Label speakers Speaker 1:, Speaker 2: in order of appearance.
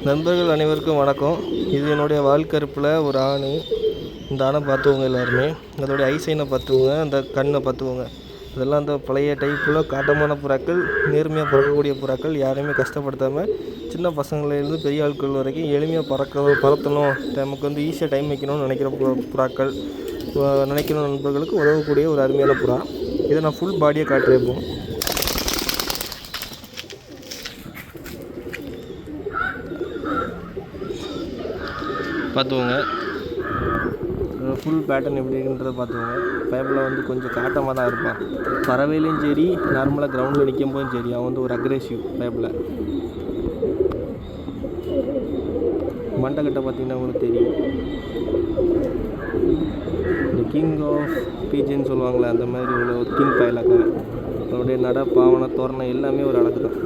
Speaker 1: நண்பர்கள் அனைவருக்கும் வணக்கம். இது என்னுடைய வால்கருப்பில் ஒரு ஆணி. இந்த ஆணை பார்த்துவோங்க எல்லாருமே. அதோடைய ஐசைனை பார்த்துவோங்க, அந்த கண்ணை பார்த்துவோங்க. இதெல்லாம் அந்த பழைய டைப்பில் காட்டமான புறாக்கள், நேர்மையாக பறக்கக்கூடிய புறாக்கள். யாரையுமே கஷ்டப்படுத்தாமல் சின்ன பசங்கள்லேருந்து பெரிய ஆட்கள் வரைக்கும் எளிமையாக பறத்தணும், நமக்கு ஈஸியாக டைம் வைக்கணும்னு நினைக்கிற புறாக்கள், நினைக்கிற நண்பர்களுக்கு உதவக்கூடிய ஒரு அருமையான புறா. இதை நான் ஃபுல் பாடியை காட்டுறேன். இப்போ பார்த்துவோங்க, ஃபுல் பேட்டர்ன் எப்படி இருக்குன்றதை பார்த்துவோங்க. பேப்பில் கொஞ்சம் காட்டமாக தான் இருப்பான். பறவையிலையும் சரி, நார்மலாக கிரவுண்டில் நிற்கும் போதும் சரி, அவன் ஒரு அக்ரெசிவ் பேப்பில். மண்டைக்கட்டை பார்த்திங்கன்னா உங்களுக்கு தெரியும். இந்த கிங் ஆஃப் பீஜன்னு சொல்லுவாங்களே, அந்த மாதிரி உள்ள ஒரு கிங் பயலாக்க. அவனுடைய நட, பாவனை, தோரணை எல்லாமே ஒரு அழகு தான்.